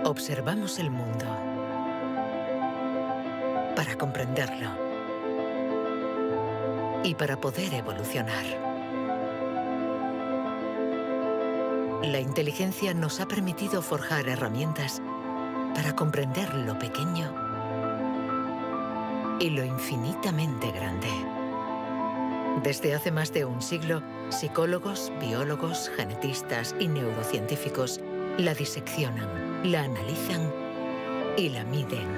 Observamos el mundo para comprenderlo y para poder evolucionar. La inteligencia nos ha permitido forjar herramientas para comprender lo pequeño y lo infinitamente grande. Desde hace más de un siglo, psicólogos, biólogos, genetistas y neurocientíficos la diseccionan, la analizan y la miden.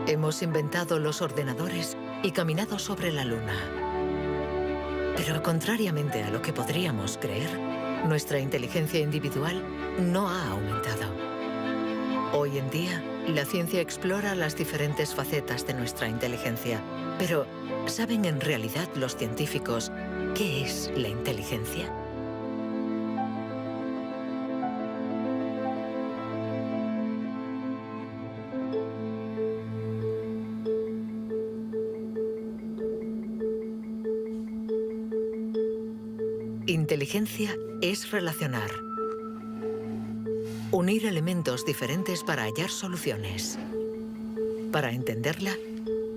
Hemos inventado los ordenadores y caminado sobre la Luna. Pero contrariamente a lo que podríamos creer, nuestra inteligencia individual no ha aumentado. Hoy en día, la ciencia explora las diferentes facetas de nuestra inteligencia. Pero, ¿saben en realidad los científicos qué es la inteligencia? Inteligencia es relacionar. Unir elementos diferentes para hallar soluciones. Para entenderla,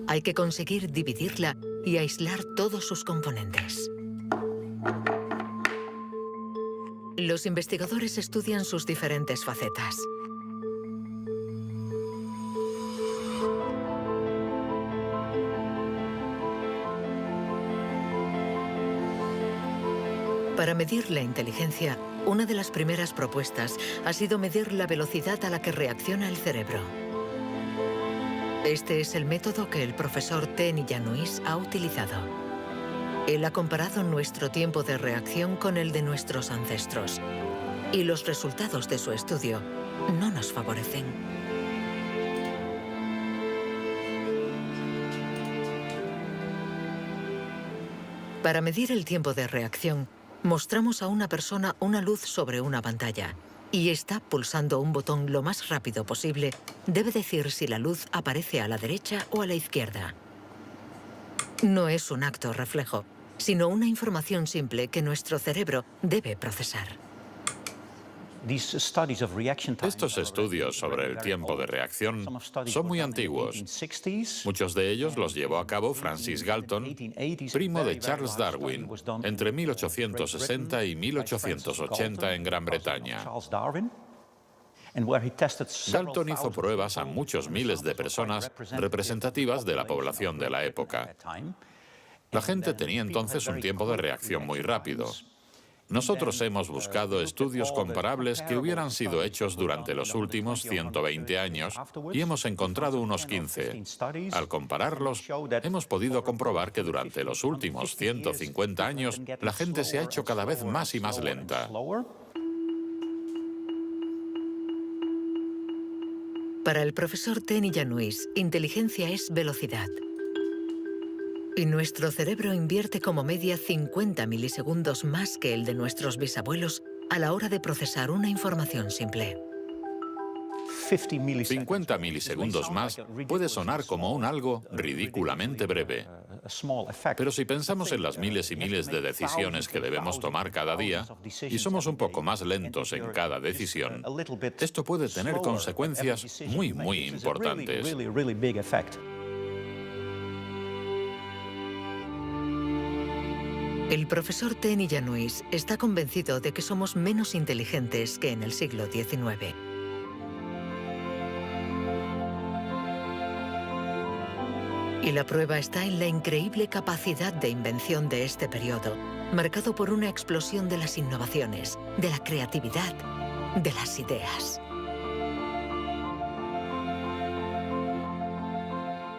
hay que conseguir dividirla y aislar todos sus componentes. Los investigadores estudian sus diferentes facetas. Para medir la inteligencia, una de las primeras propuestas ha sido medir la velocidad a la que reacciona el cerebro. Este es el método que el profesor Tenny Yanois ha utilizado. Él ha comparado nuestro tiempo de reacción con el de nuestros ancestros. Y los resultados de su estudio no nos favorecen. Para medir el tiempo de reacción, mostramos a una persona una luz sobre una pantalla y esta, pulsando un botón lo más rápido posible, debe decir si la luz aparece a la derecha o a la izquierda. No es un acto reflejo, sino una información simple que nuestro cerebro debe procesar. Estos estudios sobre el tiempo de reacción son muy antiguos. Muchos de ellos los llevó a cabo Francis Galton, primo de Charles Darwin, entre 1860 y 1880 en Gran Bretaña. Galton hizo pruebas a muchos miles de personas representativas de la población de la época. La gente tenía entonces un tiempo de reacción muy rápido. Nosotros hemos buscado estudios comparables que hubieran sido hechos durante los últimos 120 años y hemos encontrado unos 15. Al compararlos, hemos podido comprobar que durante los últimos 150 años la gente se ha hecho cada vez más y más lenta. Para el profesor Tenny Yanois, inteligencia es velocidad. Y nuestro cerebro invierte como media 50 milisegundos más que el de nuestros bisabuelos a la hora de procesar una información simple. 50 milisegundos más puede sonar como un algo ridículamente breve. Pero si pensamos en las miles y miles de decisiones que debemos tomar cada día, y somos un poco más lentos en cada decisión, esto puede tener consecuencias muy, muy importantes. El profesor Tenny Yanois está convencido de que somos menos inteligentes que en el siglo XIX. Y la prueba está en la increíble capacidad de invención de este periodo, marcado por una explosión de las innovaciones, de la creatividad, de las ideas.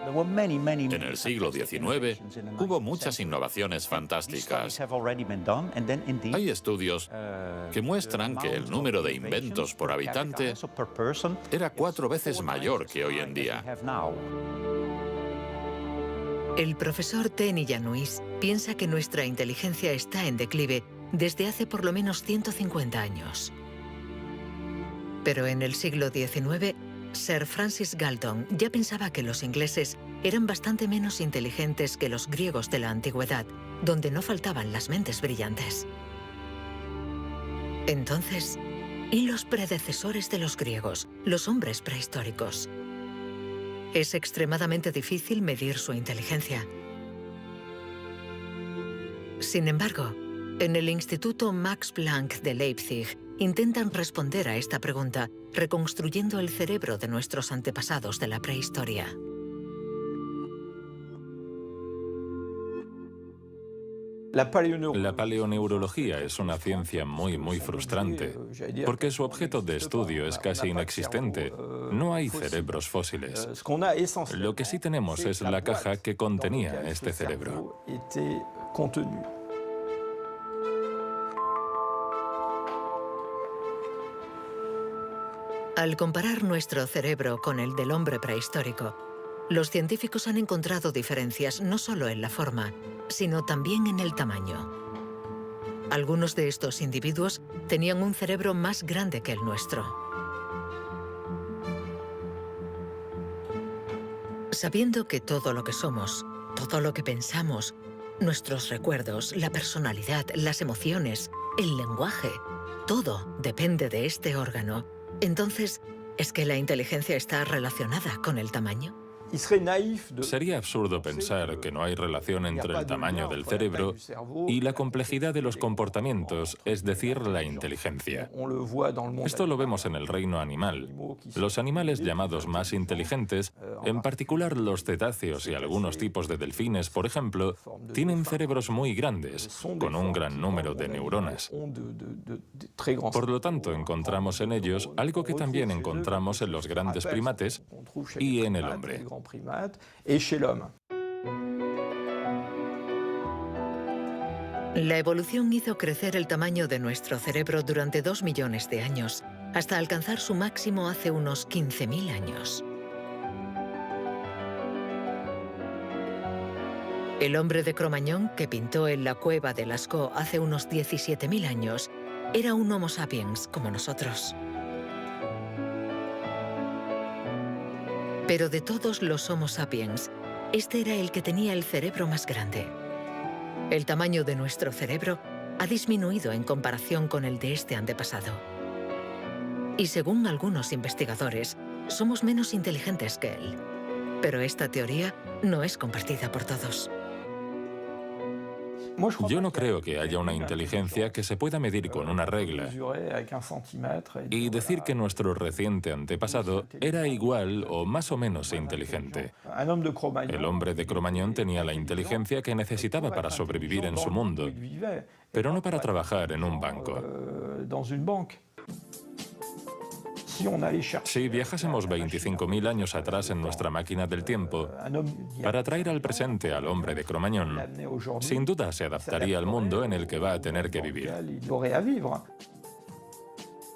En el siglo XIX hubo muchas innovaciones fantásticas. Hay estudios que muestran que el número de inventos por habitante era 4 veces mayor que hoy en día. El profesor Tenny Yanois piensa que nuestra inteligencia está en declive desde hace por lo menos 150 años. Pero en el siglo XIX, Sir Francis Galton ya pensaba que los ingleses eran bastante menos inteligentes que los griegos de la antigüedad, donde no faltaban las mentes brillantes. Entonces, y los predecesores de los griegos, los hombres prehistóricos. Es extremadamente difícil medir su inteligencia. Sin embargo, en el Instituto Max Planck de Leipzig intentan responder a esta pregunta reconstruyendo el cerebro de nuestros antepasados de la prehistoria. La paleoneurología es una ciencia muy frustrante, porque su objeto de estudio es casi inexistente. No hay cerebros fósiles. Lo que sí tenemos es la caja que contenía este cerebro. Al comparar nuestro cerebro con el del hombre prehistórico, los científicos han encontrado diferencias no solo en la forma, sino también en el tamaño. Algunos de estos individuos tenían un cerebro más grande que el nuestro. Sabiendo que todo lo que somos, todo lo que pensamos, nuestros recuerdos, la personalidad, las emociones, el lenguaje, todo depende de este órgano, entonces, ¿es que la inteligencia está relacionada con el tamaño? Sería absurdo pensar que no hay relación entre el tamaño del cerebro y la complejidad de los comportamientos, es decir, la inteligencia. Esto lo vemos en el reino animal. Los animales llamados más inteligentes, en particular los cetáceos y algunos tipos de delfines, por ejemplo, tienen cerebros muy grandes, con un gran número de neuronas. Por lo tanto, encontramos en ellos algo que también encontramos en los grandes primates y en el hombre. La evolución hizo crecer el tamaño de nuestro cerebro durante 2 millones de años, hasta alcanzar su máximo hace unos 15.000 años. El hombre de Cro-Magnon, que pintó en la cueva de Lascaux hace unos 17.000 años, era un Homo sapiens como nosotros. Pero de todos los Homo sapiens, este era el que tenía el cerebro más grande. El tamaño de nuestro cerebro ha disminuido en comparación con el de este antepasado. Y según algunos investigadores, somos menos inteligentes que él. Pero esta teoría no es compartida por todos. Yo no creo que haya una inteligencia que se pueda medir con una regla y decir que nuestro reciente antepasado era igual o más o menos inteligente. El hombre de Cro-Magnon tenía la inteligencia que necesitaba para sobrevivir en su mundo, pero no para trabajar en un banco. Si viajásemos 25.000 años atrás en nuestra máquina del tiempo, para traer al presente al hombre de Cro-Magnon, sin duda se adaptaría al mundo en el que va a tener que vivir.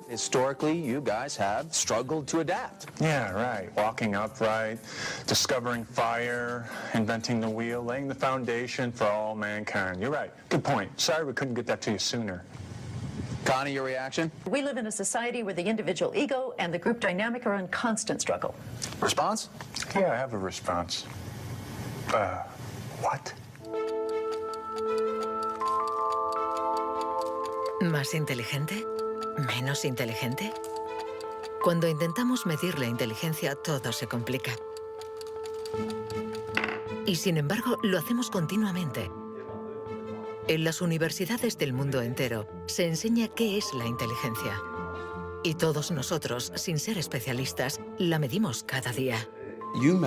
Historically, you guys have struggled to adapt. Yeah, right. Walking upright, discovering fire, inventing the wheel, laying the foundation for all mankind. You're right. Good point. Sorry we couldn't get that to you sooner. Connie, your reaction? We live in a society where the individual ego and the group dynamic are in constant struggle. Response? Yeah, I have a response. What? ¿Más inteligente? ¿Menos inteligente? Cuando intentamos medir la inteligencia, todo se complica. Y sin embargo, lo hacemos continuamente. En las universidades del mundo entero se enseña qué es la inteligencia. Y todos nosotros, sin ser especialistas, la medimos cada día.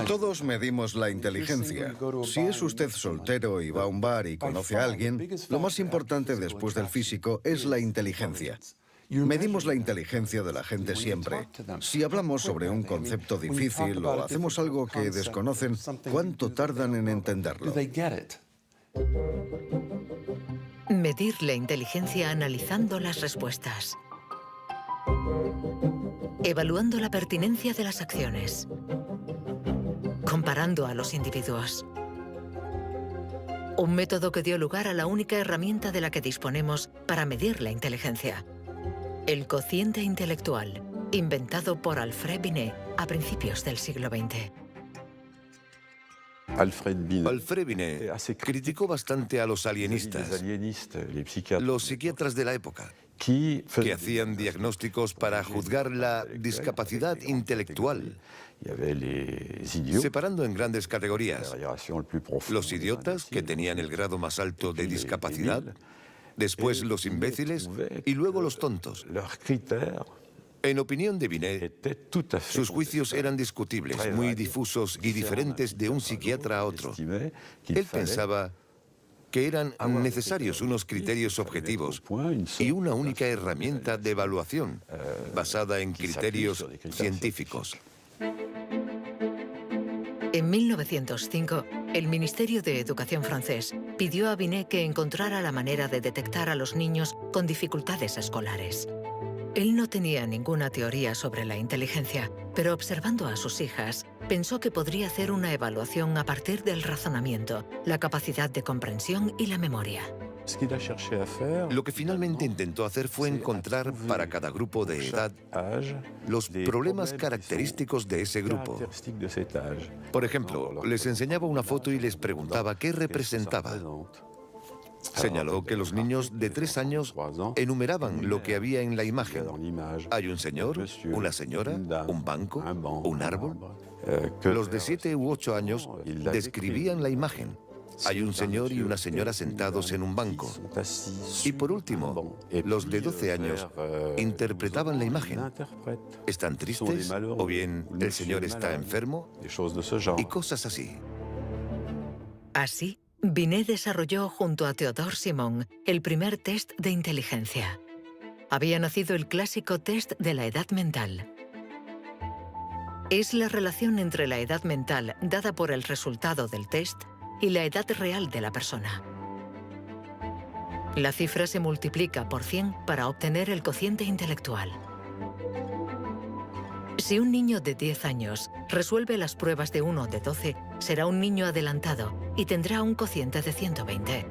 Todos medimos la inteligencia. Si es usted soltero y va a un bar y conoce a alguien, lo más importante después del físico es la inteligencia. Medimos la inteligencia de la gente siempre. Si hablamos sobre un concepto difícil o hacemos algo que desconocen, ¿cuánto tardan en entenderlo? Medir la inteligencia analizando las respuestas. Evaluando la pertinencia de las acciones. Comparando a los individuos. Un método que dio lugar a la única herramienta de la que disponemos para medir la inteligencia. El cociente intelectual, inventado por Alfred Binet a principios del siglo XX. Alfred Binet criticó bastante a los alienistas, los psiquiatras de la época, que hacían diagnósticos para juzgar la discapacidad intelectual, separando en grandes categorías: los idiotas, que tenían el grado más alto de discapacidad, después los imbéciles y luego los tontos. En opinión de Binet, sus juicios eran discutibles, muy difusos y diferentes de un psiquiatra a otro. Él pensaba que eran necesarios unos criterios objetivos y una única herramienta de evaluación basada en criterios científicos. En 1905, el Ministerio de Educación francés pidió a Binet que encontrara la manera de detectar a los niños con dificultades escolares. Él no tenía ninguna teoría sobre la inteligencia, pero observando a sus hijas, pensó que podría hacer una evaluación a partir del razonamiento, la capacidad de comprensión y la memoria. Lo que finalmente intentó hacer fue encontrar para cada grupo de edad los problemas característicos de ese grupo. Por ejemplo, les enseñaba una foto y les preguntaba qué representaba. Señaló que los niños de 3 años enumeraban lo que había en la imagen. Hay un señor, una señora, un banco, un árbol. Los de 7 u 8 años describían la imagen. Hay un señor y una señora sentados en un banco. Y por último, los de 12 años interpretaban la imagen. ¿Están tristes? ¿O bien el señor está enfermo? Y cosas así. Así, Binet desarrolló junto a Théodore Simon el primer test de inteligencia. Había nacido el clásico test de la edad mental. Es la relación entre la edad mental dada por el resultado del test y la edad real de la persona. La cifra se multiplica por 100 para obtener el cociente intelectual. Si un niño de 10 años resuelve las pruebas de uno de 12, será un niño adelantado y tendrá un cociente de 120.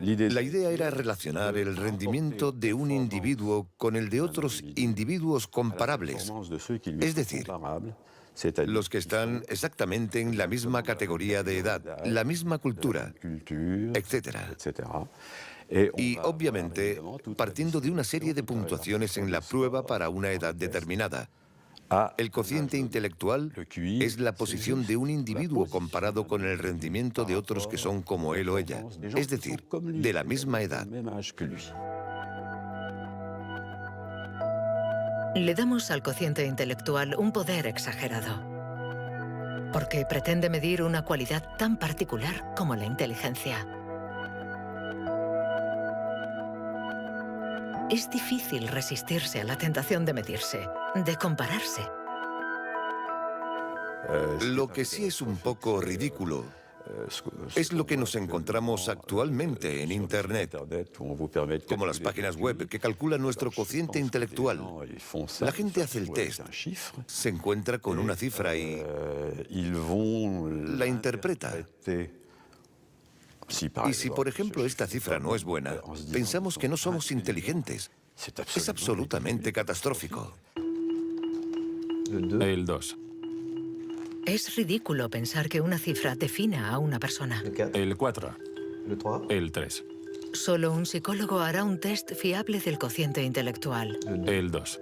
La idea era relacionar el rendimiento de un individuo con el de otros individuos comparables, es decir, los que están exactamente en la misma categoría de edad, la misma cultura, etc. Y, obviamente, partiendo de una serie de puntuaciones en la prueba para una edad determinada. El cociente intelectual es la posición de un individuo comparado con el rendimiento de otros que son como él o ella, es decir, de la misma edad. Le damos al cociente intelectual un poder exagerado, porque pretende medir una cualidad tan particular como la inteligencia. Es difícil resistirse a la tentación de medirse, de compararse. Lo que sí es un poco ridículo es lo que nos encontramos actualmente en Internet, como las páginas web que calculan nuestro cociente intelectual. La gente hace el test, se encuentra con una cifra y la interpreta. Y si, por ejemplo, esta cifra no es buena, pensamos que no somos inteligentes. Es absolutamente catastrófico. El 2. Es ridículo pensar que una cifra defina a una persona. El 4. El 3. Solo un psicólogo hará un test fiable del cociente intelectual. El 2.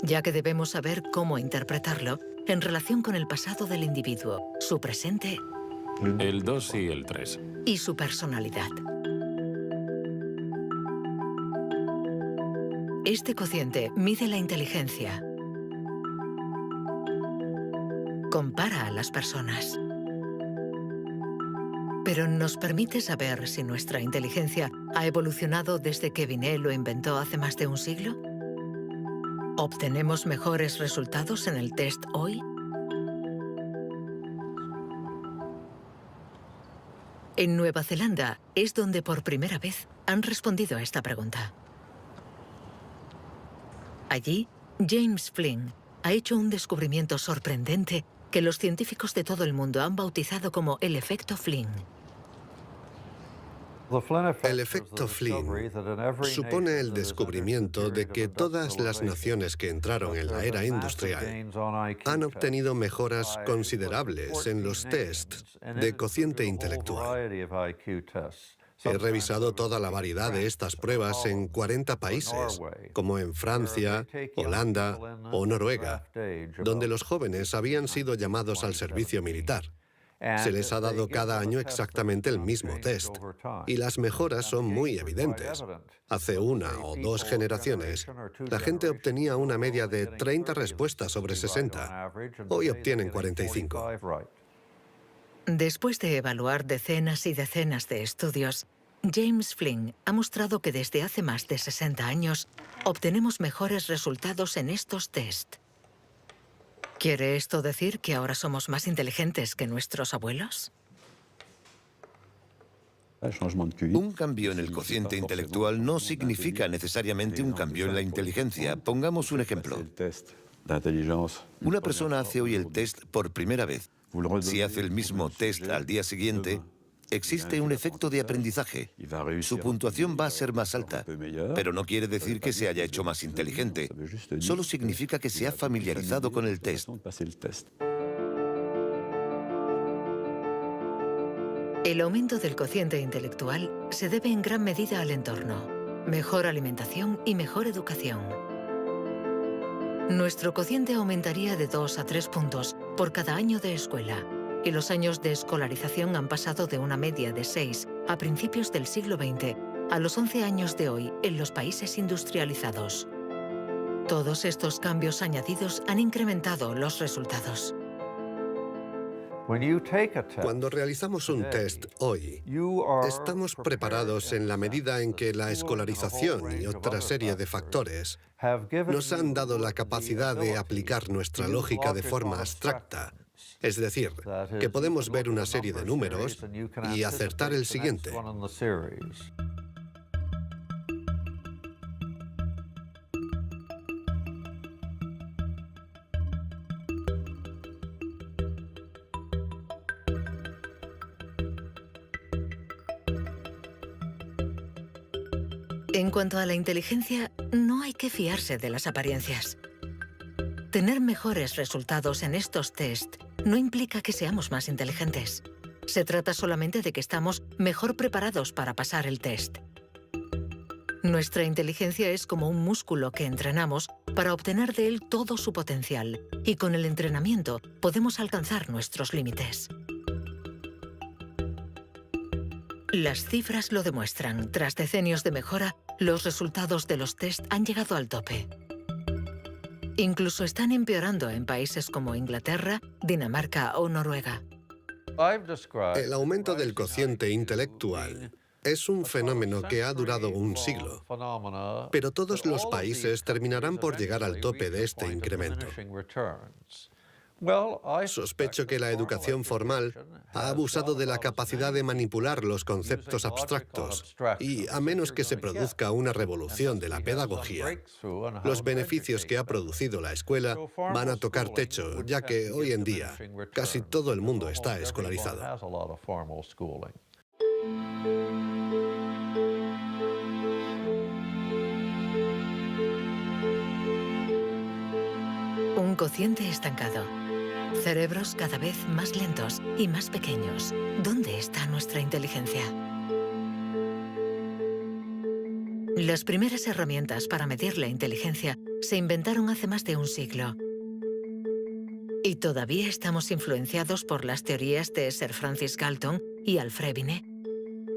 Ya que debemos saber cómo interpretarlo en relación con el pasado del individuo, su presente El 2 y el 3. y su personalidad. Este cociente mide la inteligencia, compara a las personas, pero nos permite saber si nuestra inteligencia ha evolucionado desde que Binet lo inventó hace más de un siglo. ¿Obtenemos mejores resultados en el test hoy? En Nueva Zelanda es donde por primera vez han respondido a esta pregunta. Allí, James Flynn ha hecho un descubrimiento sorprendente que los científicos de todo el mundo han bautizado como el efecto Flynn. El efecto Flynn supone el descubrimiento de que todas las naciones que entraron en la era industrial han obtenido mejoras considerables en los tests de cociente intelectual. He revisado toda la variedad de estas pruebas en 40 países, como en Francia, Holanda o Noruega, donde los jóvenes habían sido llamados al servicio militar. Se les ha dado cada año exactamente el mismo test, y las mejoras son muy evidentes. Hace 1 o 2 generaciones, la gente obtenía una media de 30 respuestas sobre 60. Hoy obtienen 45. Después de evaluar decenas y decenas de estudios, James Flynn ha mostrado que desde hace más de 60 años obtenemos mejores resultados en estos test. ¿Quiere esto decir que ahora somos más inteligentes que nuestros abuelos? Un cambio en el cociente intelectual no significa necesariamente un cambio en la inteligencia. Pongamos un ejemplo. Una persona hace hoy el test por primera vez. Si hace el mismo test al día siguiente, existe un efecto de aprendizaje. Su puntuación va a ser más alta, pero no quiere decir que se haya hecho más inteligente. Solo significa que se ha familiarizado con el test. El aumento del cociente intelectual se debe en gran medida al entorno, mejor alimentación y mejor educación. Nuestro cociente aumentaría de 2 a 3 puntos por cada año de escuela, y los años de escolarización han pasado de una media de 6 a principios del siglo XX a los 11 años de hoy en los países industrializados. Todos estos cambios añadidos han incrementado los resultados. Cuando realizamos un test hoy, estamos preparados en la medida en que la escolarización y otra serie de factores nos han dado la capacidad de aplicar nuestra lógica de forma abstracta. Es decir, que podemos ver una serie de números y acertar el siguiente. En cuanto a la inteligencia, no hay que fiarse de las apariencias. Tener mejores resultados en estos test no implica que seamos más inteligentes. Se trata solamente de que estamos mejor preparados para pasar el test. Nuestra inteligencia es como un músculo que entrenamos para obtener de él todo su potencial, y con el entrenamiento podemos alcanzar nuestros límites. Las cifras lo demuestran. Tras decenios de mejora, los resultados de los test han llegado al tope. Incluso están empeorando en países como Inglaterra, Dinamarca o Noruega. El aumento del cociente intelectual es un fenómeno que ha durado un siglo, pero todos los países terminarán por llegar al tope de este incremento. Sospecho que la educación formal ha abusado de la capacidad de manipular los conceptos abstractos y, a menos que se produzca una revolución de la pedagogía, los beneficios que ha producido la escuela van a tocar techo, ya que hoy en día casi todo el mundo está escolarizado. Un cociente estancado. Cerebros cada vez más lentos y más pequeños. ¿Dónde está nuestra inteligencia? Las primeras herramientas para medir la inteligencia se inventaron hace más de un siglo. Y todavía estamos influenciados por las teorías de Sir Francis Galton y Alfred Binet.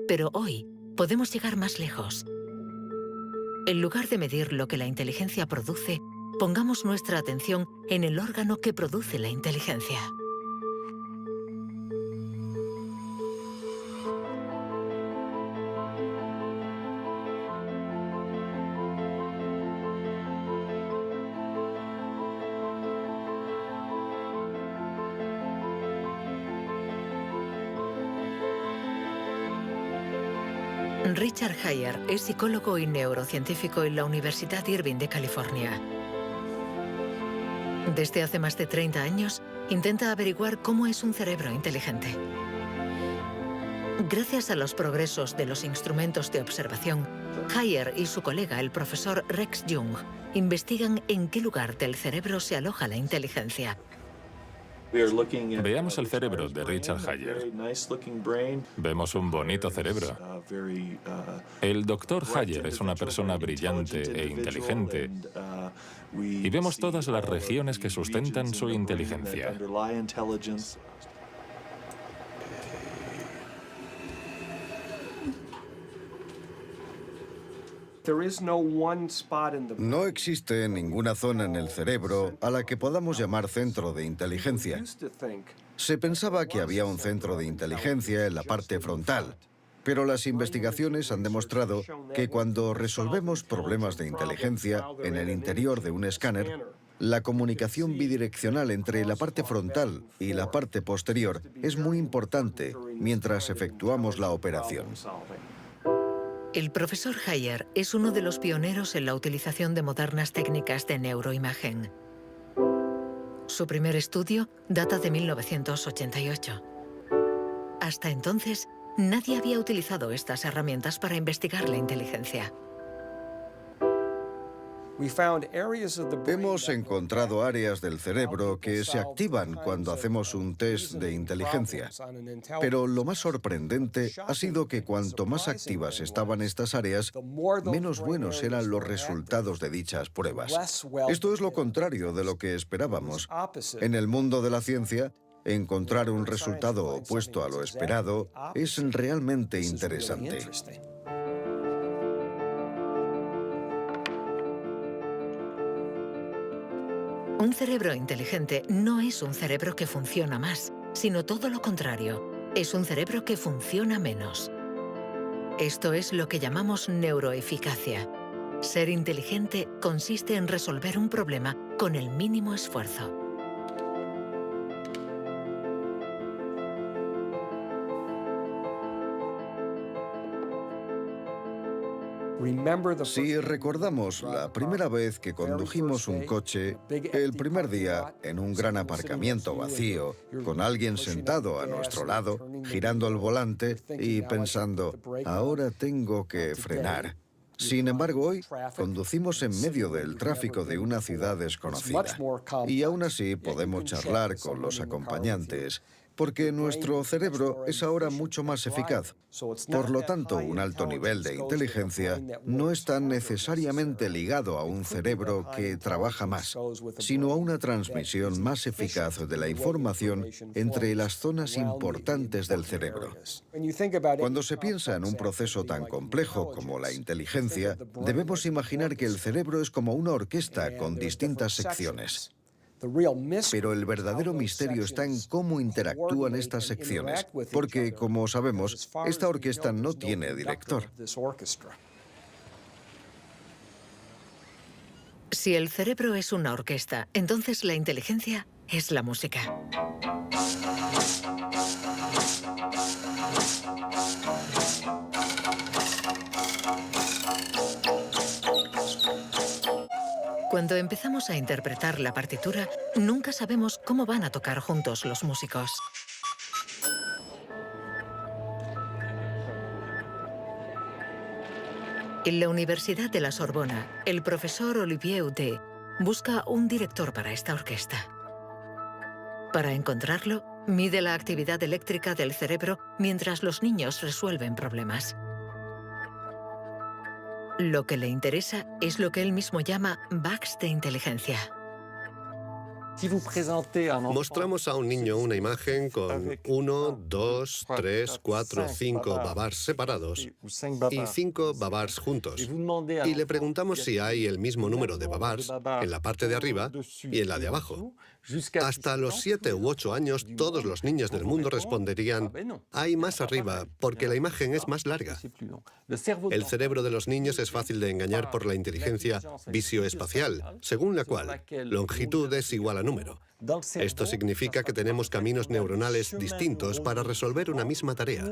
Pero hoy podemos llegar más lejos. En lugar de medir lo que la inteligencia produce, pongamos nuestra atención en el órgano que produce la inteligencia. Richard Heyer es psicólogo y neurocientífico en la Universidad Irving de California. Desde hace más de 30 años, intenta averiguar cómo es un cerebro inteligente. Gracias a los progresos de los instrumentos de observación, Heyer y su colega, el profesor Rex Jung, investigan en qué lugar del cerebro se aloja la inteligencia. Veamos el cerebro de Richard Hayer. Vemos un bonito cerebro. El doctor Hayer es una persona brillante e inteligente y vemos todas las regiones que sustentan su inteligencia. No existe ninguna zona en el cerebro a la que podamos llamar centro de inteligencia. Se pensaba que había un centro de inteligencia en la parte frontal, pero las investigaciones han demostrado que cuando resolvemos problemas de inteligencia en el interior de un escáner, la comunicación bidireccional entre la parte frontal y la parte posterior es muy importante mientras efectuamos la operación. El profesor Hayer es uno de los pioneros en la utilización de modernas técnicas de neuroimagen. Su primer estudio data de 1988. Hasta entonces, nadie había utilizado estas herramientas para investigar la inteligencia. Hemos encontrado áreas del cerebro que se activan cuando hacemos un test de inteligencia. Pero lo más sorprendente ha sido que cuanto más activas estaban estas áreas, menos buenos eran los resultados de dichas pruebas. Esto es lo contrario de lo que esperábamos. En el mundo de la ciencia, encontrar un resultado opuesto a lo esperado es realmente interesante. Un cerebro inteligente no es un cerebro que funciona más, sino todo lo contrario. Es un cerebro que funciona menos. Esto es lo que llamamos neuroeficacia. Ser inteligente consiste en resolver un problema con el mínimo esfuerzo. Si recordamos la primera vez que condujimos un coche, el primer día en un gran aparcamiento vacío, con alguien sentado a nuestro lado, girando el volante y pensando, ahora tengo que frenar. Sin embargo, hoy conducimos en medio del tráfico de una ciudad desconocida y aún así podemos charlar con los acompañantes, porque nuestro cerebro es ahora mucho más eficaz. Por lo tanto, un alto nivel de inteligencia no está necesariamente ligado a un cerebro que trabaja más, sino a una transmisión más eficaz de la información entre las zonas importantes del cerebro. Cuando se piensa en un proceso tan complejo como la inteligencia, debemos imaginar que el cerebro es como una orquesta con distintas secciones. Pero el verdadero misterio está en cómo interactúan estas secciones, porque, como sabemos, esta orquesta no tiene director. Si el cerebro es una orquesta, entonces la inteligencia es la música. Cuando empezamos a interpretar la partitura, nunca sabemos cómo van a tocar juntos los músicos. En la Universidad de la Sorbona, el profesor Olivier Houdet busca un director para esta orquesta. Para encontrarlo, mide la actividad eléctrica del cerebro mientras los niños resuelven problemas. Lo que le interesa es lo que él mismo llama bugs de inteligencia. Mostramos a un niño una imagen con 1, 2, 3, 4, 5 babars separados y 5 babars juntos. Y le preguntamos si hay el mismo número de babars en la parte de arriba y en la de abajo. Hasta los 7 u 8 años, todos los niños del mundo responderían, hay más arriba, porque la imagen es más larga. El cerebro de los niños es fácil de engañar por la inteligencia visioespacial, según la cual longitud es igual a número. Esto significa que tenemos caminos neuronales distintos para resolver una misma tarea.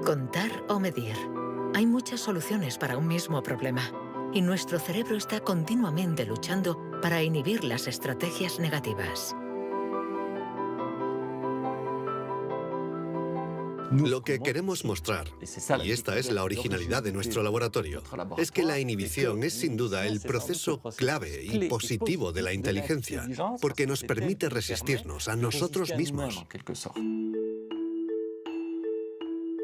Contar o medir. Hay muchas soluciones para un mismo problema, y nuestro cerebro está continuamente luchando para inhibir las estrategias negativas. Lo que queremos mostrar, y esta es la originalidad de nuestro laboratorio, es que la inhibición es sin duda el proceso clave y positivo de la inteligencia, porque nos permite resistirnos a nosotros mismos.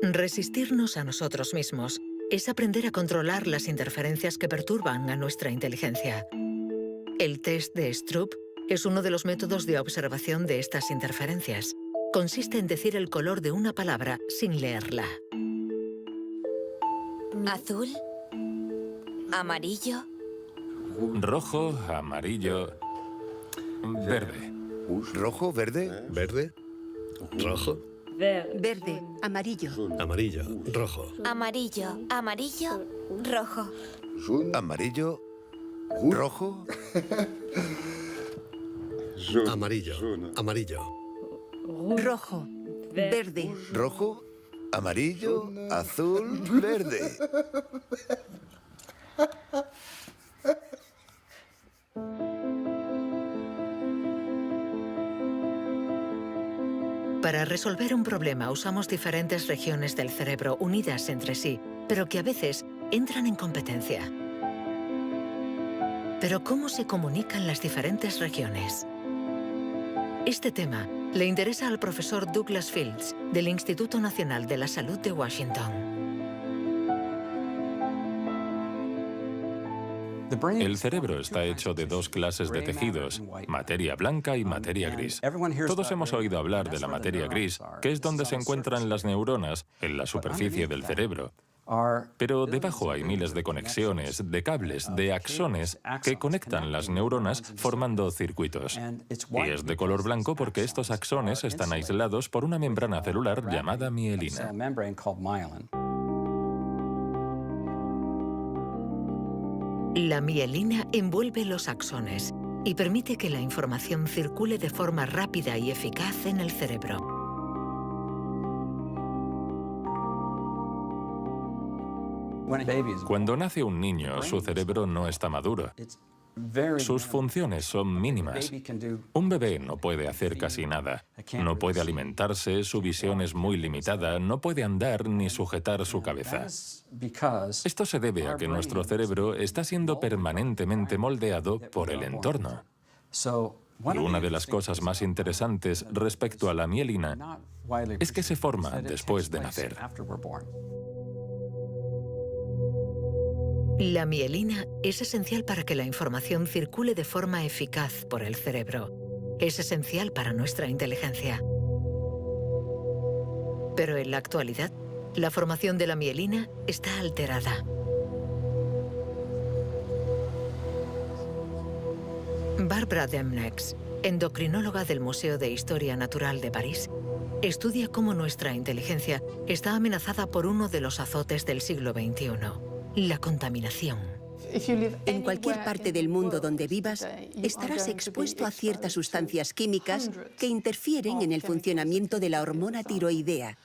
Resistirnos a nosotros mismos es aprender a controlar las interferencias que perturban a nuestra inteligencia. El test de Stroop es uno de los métodos de observación de estas interferencias. Consiste en decir el color de una palabra sin leerla. Azul, amarillo, rojo, amarillo, verde. ¿Rojo, verde? ¿Verde? ¿Rojo? Verde, amarillo. Amarillo, rojo. amarillo, amarillo, rojo. ¿Amarillo? ¿Rojo? Amarillo, amarillo. Rojo, verde. ¿Rojo? ¿Amarillo? ¿Azul? ¿Verde? Para resolver un problema usamos diferentes regiones del cerebro unidas entre sí, pero que a veces entran en competencia. Pero ¿cómo se comunican las diferentes regiones? Este tema le interesa al profesor Douglas Fields, del Instituto Nacional de la Salud de Washington. El cerebro está hecho de dos clases de tejidos, materia blanca y materia gris. Todos hemos oído hablar de la materia gris, que es donde se encuentran las neuronas, en la superficie del cerebro. Pero debajo hay miles de conexiones, de cables, de axones que conectan las neuronas formando circuitos. Y es de color blanco porque estos axones están aislados por una membrana celular llamada mielina. La mielina envuelve los axones y permite que la información circule de forma rápida y eficaz en el cerebro. Cuando nace un niño, su cerebro no está maduro. Sus funciones son mínimas. Un bebé no puede hacer casi nada. No puede alimentarse, su visión es muy limitada, no puede andar ni sujetar su cabeza. Esto se debe a que nuestro cerebro está siendo permanentemente moldeado por el entorno. Y una de las cosas más interesantes respecto a la mielina es que se forma después de nacer. La mielina es esencial para que la información circule de forma eficaz por el cerebro. Es esencial para nuestra inteligencia. Pero en la actualidad, la formación de la mielina está alterada. Barbara Demnex, endocrinóloga del Museo de Historia Natural de París, estudia cómo nuestra inteligencia está amenazada por uno de los azotes del siglo XXI. La contaminación. En cualquier parte del mundo donde vivas, estarás expuesto a ciertas sustancias químicas que interfieren en el funcionamiento de la hormona tiroidea.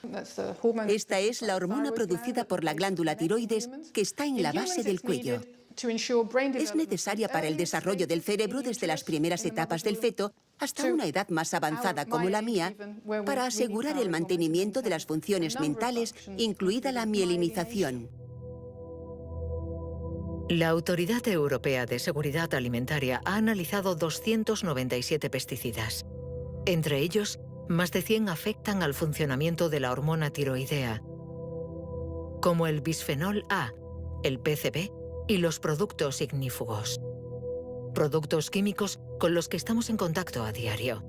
Esta es la hormona producida por la glándula tiroides que está en la base del cuello. Es necesaria para el desarrollo del cerebro desde las primeras etapas del feto hasta una edad más avanzada como la mía, para asegurar el mantenimiento de las funciones mentales, incluida la mielinización. La Autoridad Europea de Seguridad Alimentaria ha analizado 297 pesticidas. Entre ellos, más de 100 afectan al funcionamiento de la hormona tiroidea, como el bisfenol A, el PCB y los productos ignífugos. Productos químicos con los que estamos en contacto a diario.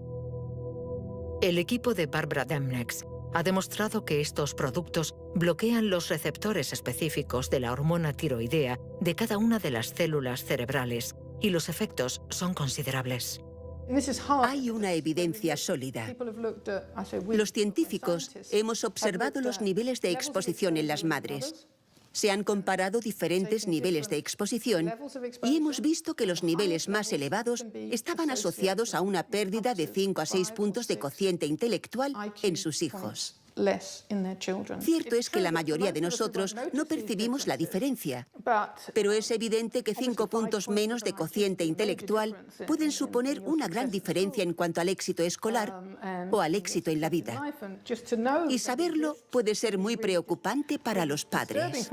El equipo de Barbara Demnex ha demostrado que estos productos bloquean los receptores específicos de la hormona tiroidea de cada una de las células cerebrales y los efectos son considerables. Hay una evidencia sólida. Los científicos hemos observado los niveles de exposición en las madres. Se han comparado diferentes niveles de exposición y hemos visto que los niveles más elevados estaban asociados a una pérdida de 5 a 6 puntos de cociente intelectual en sus hijos. Cierto es que la mayoría de nosotros no percibimos la diferencia, pero es evidente que 5 puntos menos de cociente intelectual pueden suponer una gran diferencia en cuanto al éxito escolar o al éxito en la vida. Y saberlo puede ser muy preocupante para los padres.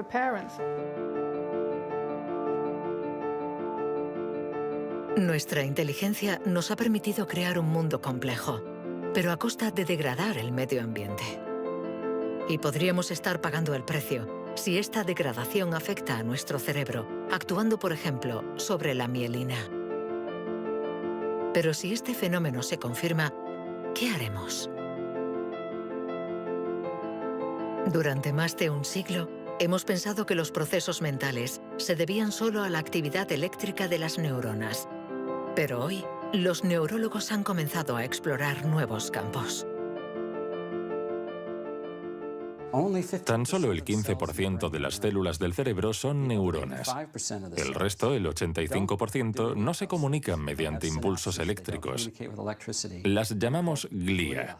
Nuestra inteligencia nos ha permitido crear un mundo complejo, pero a costa de degradar el medio ambiente. Y podríamos estar pagando el precio si esta degradación afecta a nuestro cerebro, actuando, por ejemplo, sobre la mielina. Pero si este fenómeno se confirma, ¿qué haremos? Durante más de un siglo, hemos pensado que los procesos mentales se debían solo a la actividad eléctrica de las neuronas. Pero hoy, los neurólogos han comenzado a explorar nuevos campos. Tan solo el 15% de las células del cerebro son neuronas. El resto, el 85%, no se comunican mediante impulsos eléctricos. Las llamamos glía.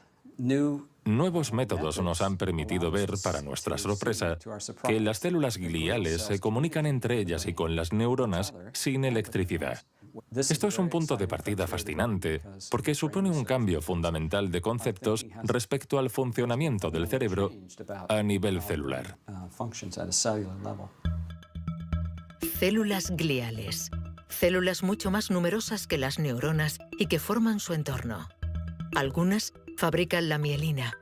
Nuevos métodos nos han permitido ver, para nuestra sorpresa, que las células gliales se comunican entre ellas y con las neuronas sin electricidad. Esto es un punto de partida fascinante, porque supone un cambio fundamental de conceptos respecto al funcionamiento del cerebro a nivel celular. Células gliales. Células mucho más numerosas que las neuronas y que forman su entorno. Algunas fabrican la mielina.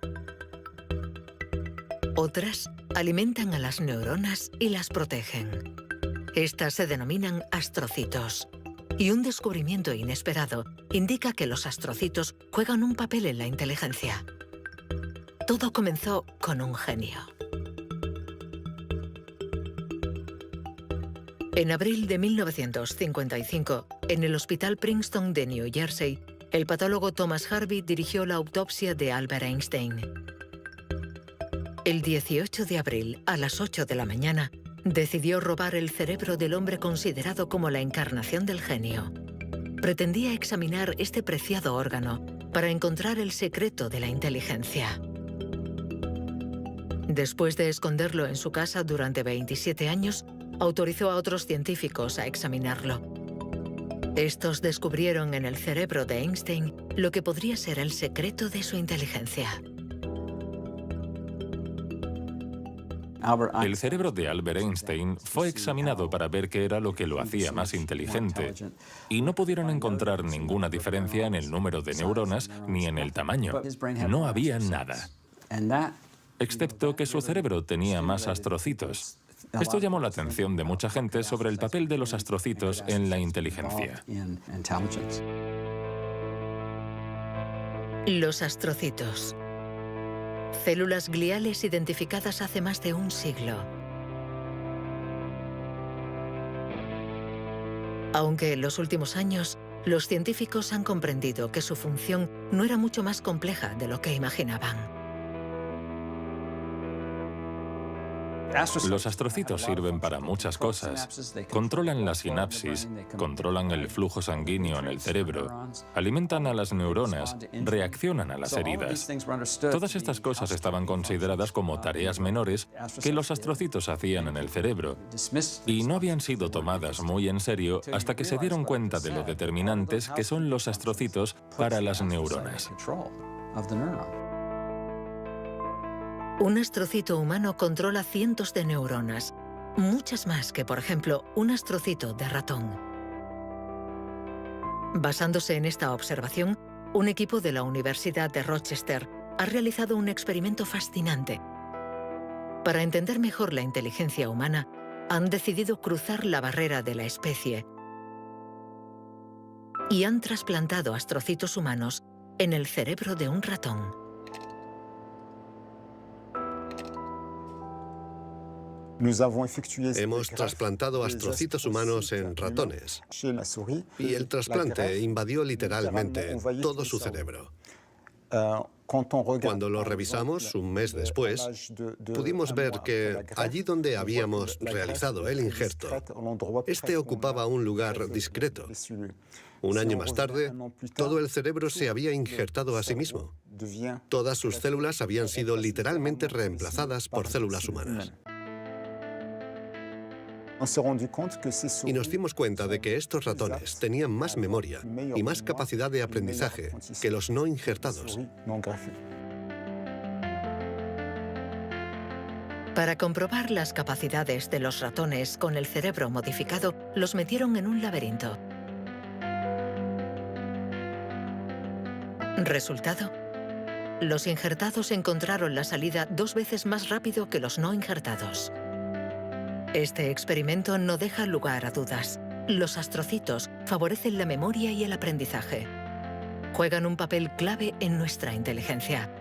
Otras alimentan a las neuronas y las protegen. Estas se denominan astrocitos. Y un descubrimiento inesperado indica que los astrocitos juegan un papel en la inteligencia. Todo comenzó con un genio. En abril de 1955, en el Hospital Princeton de New Jersey, el patólogo Thomas Harvey dirigió la autopsia de Albert Einstein. El 18 de abril, a las 8 de la mañana, decidió robar el cerebro del hombre considerado como la encarnación del genio. Pretendía examinar este preciado órgano para encontrar el secreto de la inteligencia. Después de esconderlo en su casa durante 27 años, autorizó a otros científicos a examinarlo. Estos descubrieron en el cerebro de Einstein lo que podría ser el secreto de su inteligencia. El cerebro de Albert Einstein fue examinado para ver qué era lo que lo hacía más inteligente, y no pudieron encontrar ninguna diferencia en el número de neuronas ni en el tamaño. No había nada, excepto que su cerebro tenía más astrocitos. Esto llamó la atención de mucha gente sobre el papel de los astrocitos en la inteligencia. Los astrocitos. Células gliales identificadas hace más de un siglo. Aunque en los últimos años, los científicos han comprendido que su función no era mucho más compleja de lo que imaginaban. Los astrocitos sirven para muchas cosas. Controlan la sinapsis, controlan el flujo sanguíneo en el cerebro, alimentan a las neuronas, reaccionan a las heridas. Todas estas cosas estaban consideradas como tareas menores que los astrocitos hacían en el cerebro, y no habían sido tomadas muy en serio hasta que se dieron cuenta de lo determinantes que son los astrocitos para las neuronas. Un astrocito humano controla cientos de neuronas, muchas más que, por ejemplo, un astrocito de ratón. Basándose en esta observación, un equipo de la Universidad de Rochester ha realizado un experimento fascinante. Para entender mejor la inteligencia humana, han decidido cruzar la barrera de la especie y han trasplantado astrocitos humanos en el cerebro de un ratón. Hemos trasplantado astrocitos humanos en ratones y el trasplante invadió literalmente todo su cerebro. Cuando lo revisamos un mes después, pudimos ver que allí donde habíamos realizado el injerto, este ocupaba un lugar discreto. Un año más tarde, todo el cerebro se había injertado a sí mismo. Todas sus células habían sido literalmente reemplazadas por células humanas. Y nos dimos cuenta de que estos ratones tenían más memoria y más capacidad de aprendizaje que los no injertados. Para comprobar las capacidades de los ratones con el cerebro modificado, los metieron en un laberinto. Resultado: los injertados encontraron la salida 2 veces más rápido que los no injertados. Este experimento no deja lugar a dudas. Los astrocitos favorecen la memoria y el aprendizaje. Juegan un papel clave en nuestra inteligencia.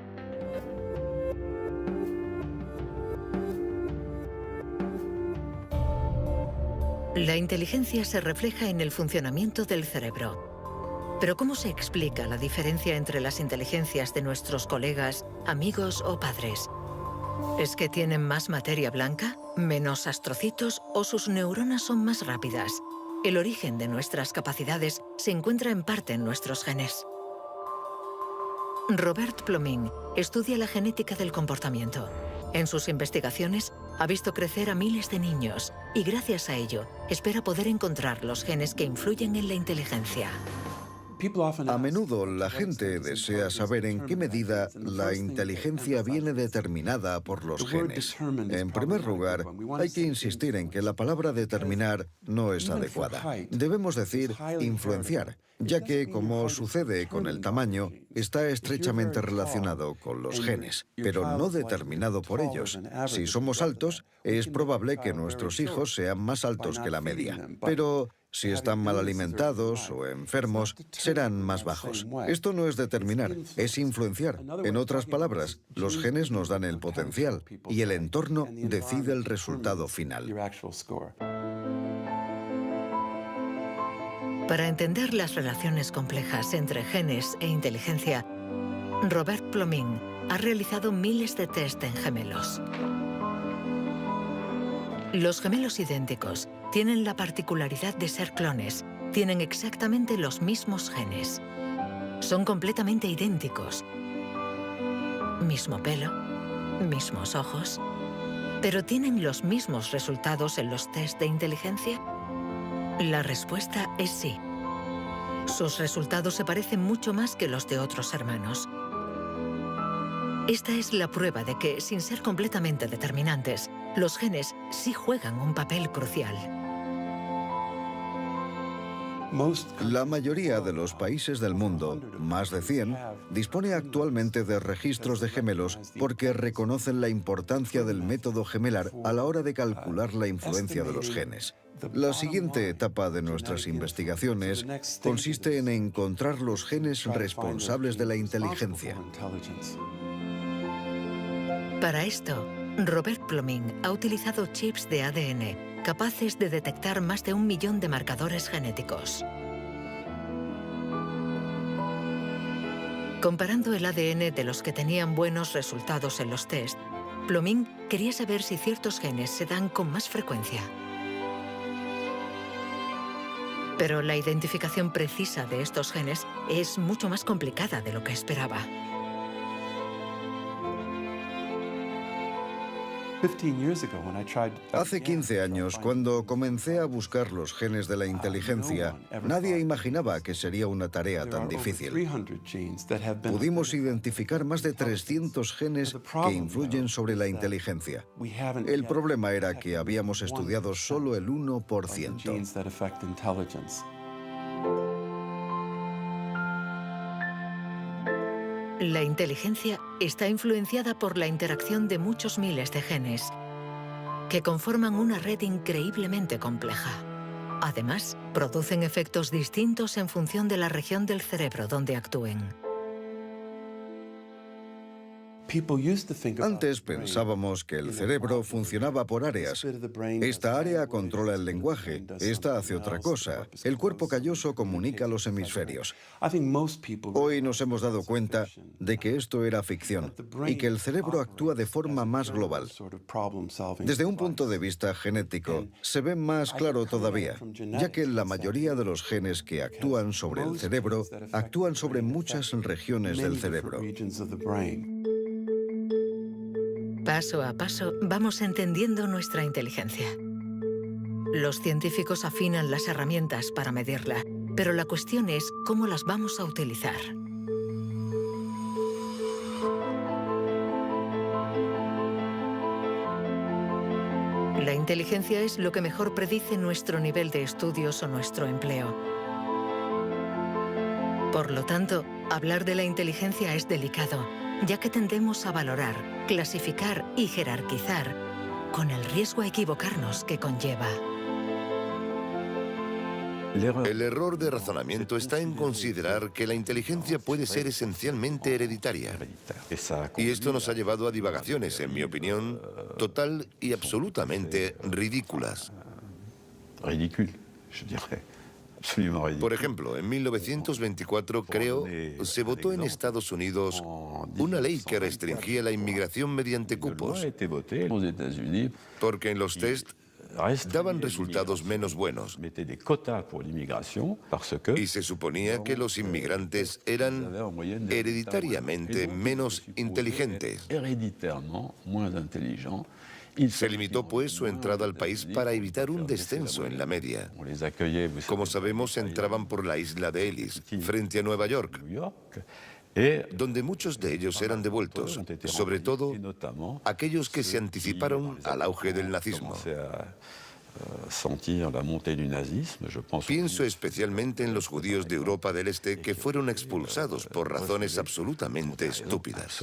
La inteligencia se refleja en el funcionamiento del cerebro. Pero ¿cómo se explica la diferencia entre las inteligencias de nuestros colegas, amigos o padres? ¿Es que tienen más materia blanca, menos astrocitos o sus neuronas son más rápidas? El origen de nuestras capacidades se encuentra en parte en nuestros genes. Robert Plomin estudia la genética del comportamiento. En sus investigaciones ha visto crecer a miles de niños y gracias a ello espera poder encontrar los genes que influyen en la inteligencia. A menudo la gente desea saber en qué medida la inteligencia viene determinada por los genes. En primer lugar, hay que insistir en que la palabra determinar no es adecuada. Debemos decir influenciar, ya que, como sucede con el tamaño, está estrechamente relacionado con los genes, pero no determinado por ellos. Si somos altos, es probable que nuestros hijos sean más altos que la media, pero si están mal alimentados o enfermos, serán más bajos. Esto no es determinar, es influenciar. En otras palabras, los genes nos dan el potencial y el entorno decide el resultado final. Para entender las relaciones complejas entre genes e inteligencia, Robert Plomin ha realizado miles de test en gemelos. Los gemelos idénticos tienen la particularidad de ser clones, tienen exactamente los mismos genes. Son completamente idénticos. Mismo pelo, mismos ojos, pero ¿tienen los mismos resultados en los test de inteligencia? La respuesta es sí. Sus resultados se parecen mucho más que los de otros hermanos. Esta es la prueba de que, sin ser completamente determinantes, los genes sí juegan un papel crucial. La mayoría de los países del mundo, más de 100, dispone actualmente de registros de gemelos porque reconocen la importancia del método gemelar a la hora de calcular la influencia de los genes. La siguiente etapa de nuestras investigaciones consiste en encontrar los genes responsables de la inteligencia. Para esto, Robert Plomin ha utilizado chips de ADN capaces de detectar más de 1 millón de marcadores genéticos. Comparando el ADN de los que tenían buenos resultados en los test, Plomin quería saber si ciertos genes se dan con más frecuencia. Pero la identificación precisa de estos genes es mucho más complicada de lo que esperaba. Hace 15 años, cuando comencé a buscar los genes de la inteligencia, nadie imaginaba que sería una tarea tan difícil. Pudimos identificar más de 300 genes que influyen sobre la inteligencia. El problema era que habíamos estudiado solo el 1%. La inteligencia está influenciada por la interacción de muchos miles de genes que conforman una red increíblemente compleja. Además, producen efectos distintos en función de la región del cerebro donde actúen. Antes pensábamos que el cerebro funcionaba por áreas. Esta área controla el lenguaje, esta hace otra cosa. El cuerpo calloso comunica los hemisferios. Hoy nos hemos dado cuenta de que esto era ficción y que el cerebro actúa de forma más global. Desde un punto de vista genético, se ve más claro todavía, ya que la mayoría de los genes que actúan sobre el cerebro actúan sobre muchas regiones del cerebro. Paso a paso vamos entendiendo nuestra inteligencia. Los científicos afinan las herramientas para medirla, pero la cuestión es cómo las vamos a utilizar. La inteligencia es lo que mejor predice nuestro nivel de estudios o nuestro empleo. Por lo tanto, hablar de la inteligencia es delicado, ya que tendemos a valorar, clasificar y jerarquizar, con el riesgo a equivocarnos que conlleva. El error de razonamiento está en considerar que la inteligencia puede ser esencialmente hereditaria. Y esto nos ha llevado a divagaciones, en mi opinión, total y absolutamente ridículas. Por ejemplo, en 1924, creo, se votó en Estados Unidos una ley que restringía la inmigración mediante cupos, porque en los test daban resultados menos buenos. Y se suponía que los inmigrantes eran hereditariamente menos inteligentes. Se limitó, pues, su entrada al país para evitar un descenso en la media. Como sabemos, entraban por la isla de Ellis, frente a Nueva York, donde muchos de ellos eran devueltos, sobre todo aquellos que se anticiparon al auge del nazismo. Pienso especialmente en los judíos de Europa del Este que fueron expulsados por razones absolutamente estúpidas.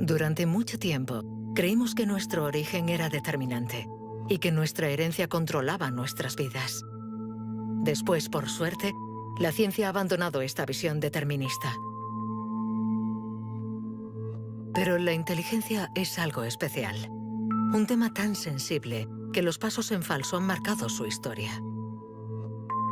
Durante mucho tiempo, creímos que nuestro origen era determinante y que nuestra herencia controlaba nuestras vidas. Después, por suerte, la ciencia ha abandonado esta visión determinista. Pero la inteligencia es algo especial. Un tema tan sensible que los pasos en falso han marcado su historia.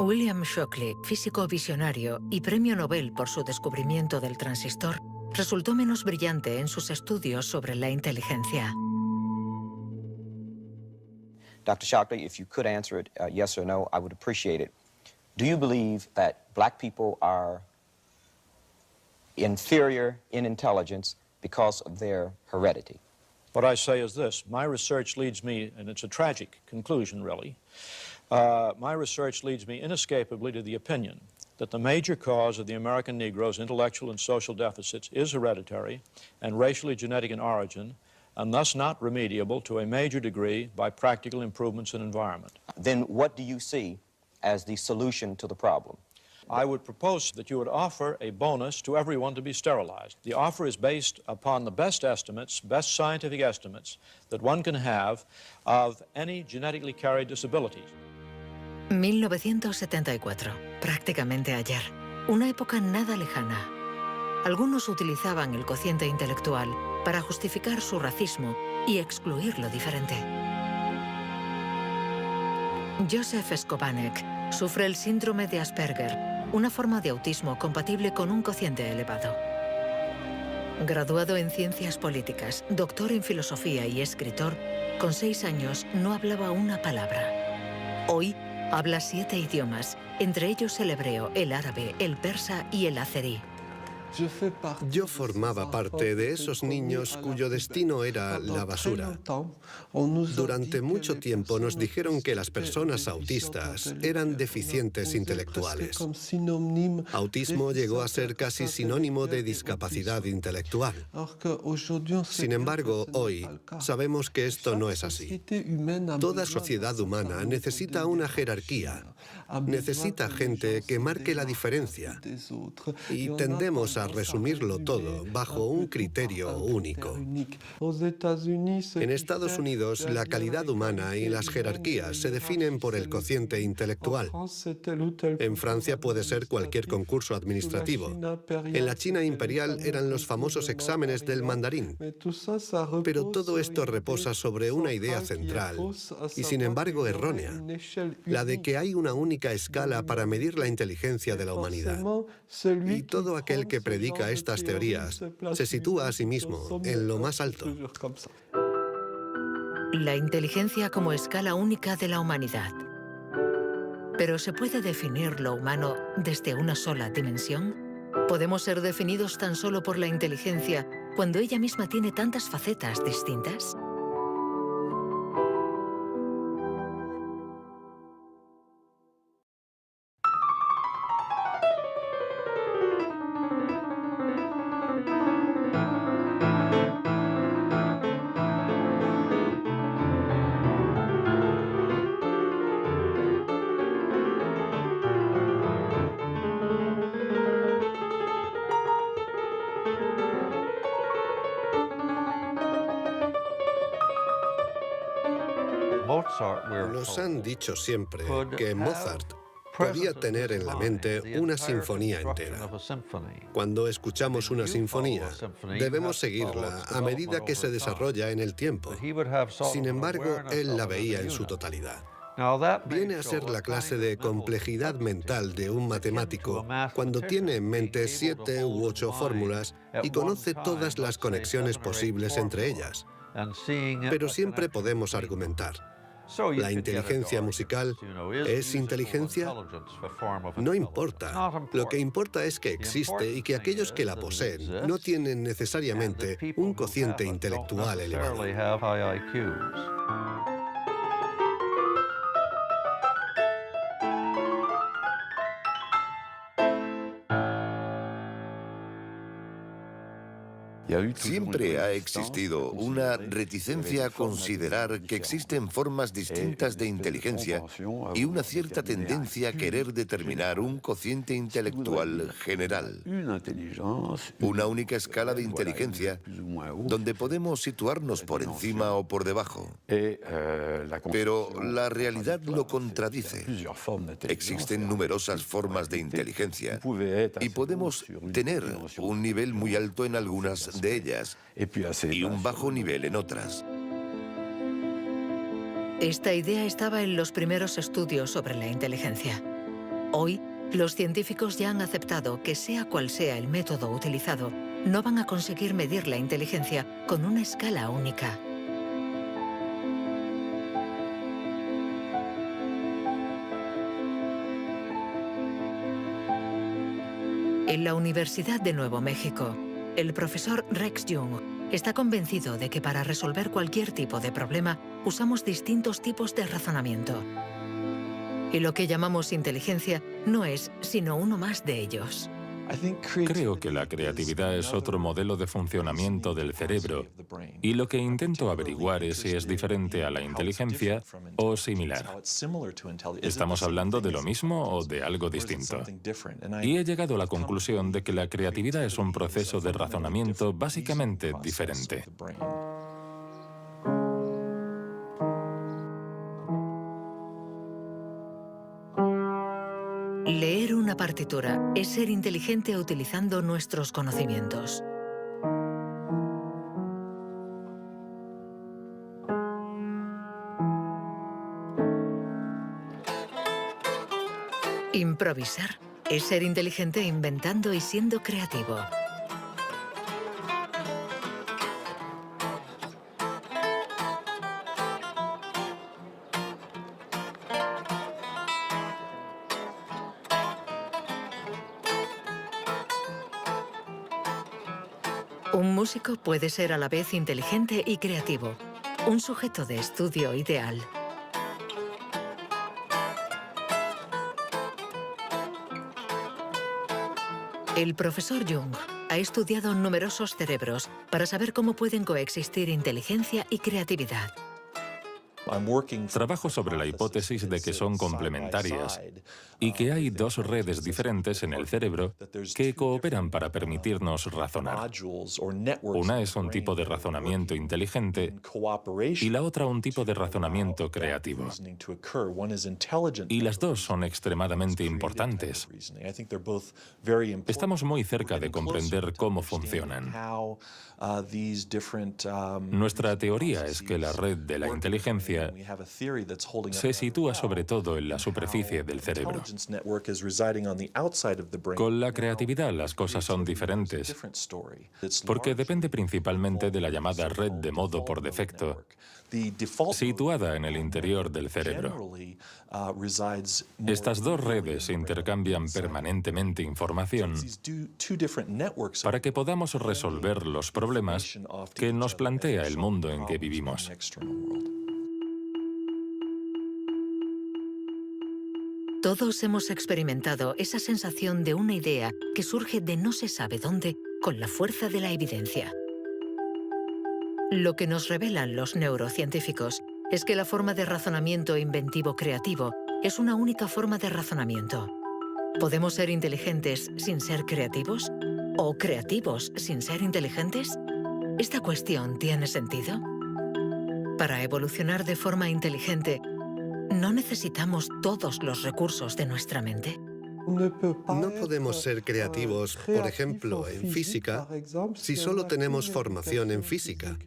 William Shockley, físico visionario y premio Nobel por su descubrimiento del transistor, resultó menos brillante en sus estudios sobre la inteligencia. Dr. Shockley, if you could answer it yes or no, I would appreciate it. Do you believe that black people are inferior in intelligence because of their heredity? What I say is this. My research leads me, and it's a tragic conclusion, really, my research leads me inescapably to the opinion that the major cause of the American Negro's intellectual and social deficits is hereditary and racially genetic in origin, and thus not remediable to a major degree by practical improvements in environment. Then what do you see as the solution to the problem? I would propose that you would offer a bonus to everyone to be sterilized. The offer is based upon the best estimates, best scientific estimates that one can have of any genetically carried disabilities. 1974, prácticamente ayer. Una época nada lejana. Algunos utilizaban el cociente intelectual para justificar su racismo y excluir lo diferente. Joseph Skobanek sufre el síndrome de Asperger, una forma de autismo compatible con un cociente elevado. Graduado en ciencias políticas, doctor en filosofía y escritor, con 6 años no hablaba una palabra. Hoy habla 7 idiomas, entre ellos el hebreo, el árabe, el persa y el azerí. Yo formaba parte de esos niños cuyo destino era la basura. Durante mucho tiempo nos dijeron que las personas autistas eran deficientes intelectuales. Autismo llegó a ser casi sinónimo de discapacidad intelectual. Sin embargo, hoy sabemos que esto no es así. Toda sociedad humana necesita una jerarquía, Necesita gente que marque la diferencia. Y tendemos a resumirlo todo bajo un criterio único. En Estados Unidos, la calidad humana y las jerarquías se definen por el cociente intelectual. En Francia puede ser cualquier concurso administrativo. En la China imperial eran los famosos exámenes del mandarín. Pero todo esto reposa sobre una idea central, y sin embargo errónea, la de que hay una única escala para medir la inteligencia de la humanidad. Y todo aquel que predica estas teorías se sitúa a sí mismo en lo más alto. La inteligencia como escala única de la humanidad. ¿Pero se puede definir lo humano desde una sola dimensión? ¿Podemos ser definidos tan solo por la inteligencia cuando ella misma tiene tantas facetas distintas? Nos han dicho siempre que Mozart podía tener en la mente una sinfonía entera. Cuando escuchamos una sinfonía, debemos seguirla a medida que se desarrolla en el tiempo. Sin embargo, él la veía en su totalidad. Viene a ser la clase de complejidad mental de un matemático cuando tiene en mente 7 u 8 fórmulas y conoce todas las conexiones posibles entre ellas. Pero siempre podemos argumentar. ¿La inteligencia musical es inteligencia? No importa. Lo que importa es que existe y que aquellos que la poseen no tienen necesariamente un cociente intelectual elevado. Siempre ha existido una reticencia a considerar que existen formas distintas de inteligencia y una cierta tendencia a querer determinar un cociente intelectual general. Una única escala de inteligencia donde podemos situarnos por encima o por debajo. Pero la realidad lo contradice. Existen numerosas formas de inteligencia y podemos tener un nivel muy alto en algunas de ellas y un bajo nivel en otras. Esta idea estaba en los primeros estudios sobre la inteligencia. Hoy, los científicos ya han aceptado que sea cual sea el método utilizado, no van a conseguir medir la inteligencia con una escala única. En la Universidad de Nuevo México, el profesor Rex Jung está convencido de que para resolver cualquier tipo de problema usamos distintos tipos de razonamiento. Y lo que llamamos inteligencia no es sino uno más de ellos. Creo que la creatividad es otro modelo de funcionamiento del cerebro y lo que intento averiguar es si es diferente a la inteligencia o similar. ¿Estamos hablando de lo mismo o de algo distinto? Y he llegado a la conclusión de que la creatividad es un proceso de razonamiento básicamente diferente. Leer una partitura es ser inteligente utilizando nuestros conocimientos. Improvisar es ser inteligente inventando y siendo creativo. Un músico puede ser a la vez inteligente y creativo, un sujeto de estudio ideal. El profesor Jung ha estudiado numerosos cerebros para saber cómo pueden coexistir inteligencia y creatividad. Trabajo sobre la hipótesis de que son complementarias y que hay dos redes diferentes en el cerebro que cooperan para permitirnos razonar. Una es un tipo de razonamiento inteligente y la otra un tipo de razonamiento creativo. Y las dos son extremadamente importantes. Estamos muy cerca de comprender cómo funcionan. Nuestra teoría es que la red de la inteligencia se sitúa sobre todo en la superficie del cerebro. Con la creatividad las cosas son diferentes, porque depende principalmente de la llamada red de modo por defecto, situada en el interior del cerebro. Estas dos redes intercambian permanentemente información para que podamos resolver los problemas que nos plantea el mundo en que vivimos. Todos hemos experimentado esa sensación de una idea que surge de no se sabe dónde con la fuerza de la evidencia. Lo que nos revelan los neurocientíficos es que la forma de razonamiento inventivo creativo es una única forma de razonamiento. ¿Podemos ser inteligentes sin ser creativos? ¿O creativos sin ser inteligentes? ¿Esta cuestión tiene sentido? Para evolucionar de forma inteligente, ¿no necesitamos todos los recursos de nuestra mente? No podemos ser creativos, por ejemplo, en física, si solo tenemos formación en física.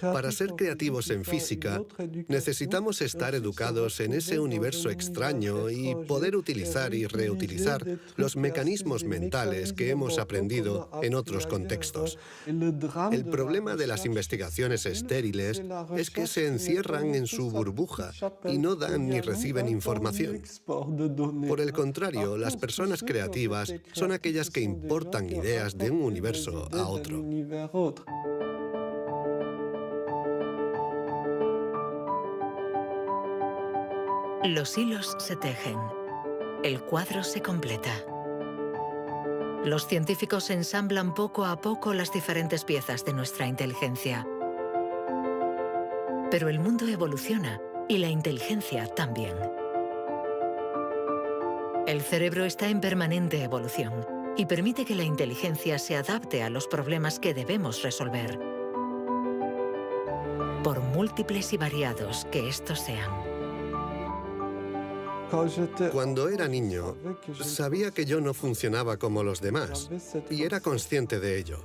Para ser creativos en física, necesitamos estar educados en ese universo extraño y poder utilizar y reutilizar los mecanismos mentales que hemos aprendido en otros contextos. El problema de las investigaciones estériles es que se encierran en su burbuja y no dan ni reciben información. Por el contrario, las personas creativas son aquellas que importan ideas de un universo a otro. Los hilos se tejen. El cuadro se completa. Los científicos ensamblan poco a poco las diferentes piezas de nuestra inteligencia. Pero el mundo evoluciona y la inteligencia también. El cerebro está en permanente evolución y permite que la inteligencia se adapte a los problemas que debemos resolver, por múltiples y variados que estos sean. Cuando era niño, sabía que yo no funcionaba como los demás y era consciente de ello.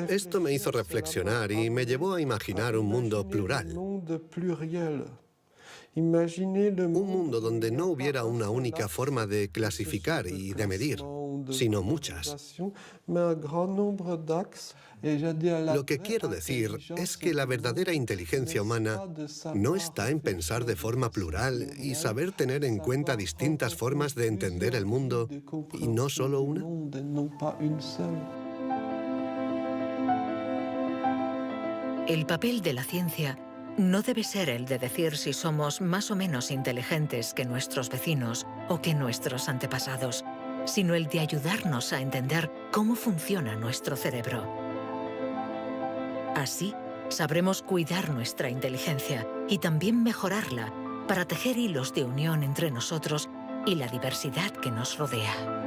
Esto me hizo reflexionar y me llevó a imaginar un mundo plural. Un mundo donde no hubiera una única forma de clasificar y de medir, sino muchas. Lo que quiero decir es que la verdadera inteligencia humana no está en pensar de forma plural y saber tener en cuenta distintas formas de entender el mundo y no solo una. El papel de la ciencia no debe ser el de decir si somos más o menos inteligentes que nuestros vecinos o que nuestros antepasados, sino el de ayudarnos a entender cómo funciona nuestro cerebro. Así, sabremos cuidar nuestra inteligencia y también mejorarla para tejer hilos de unión entre nosotros y la diversidad que nos rodea.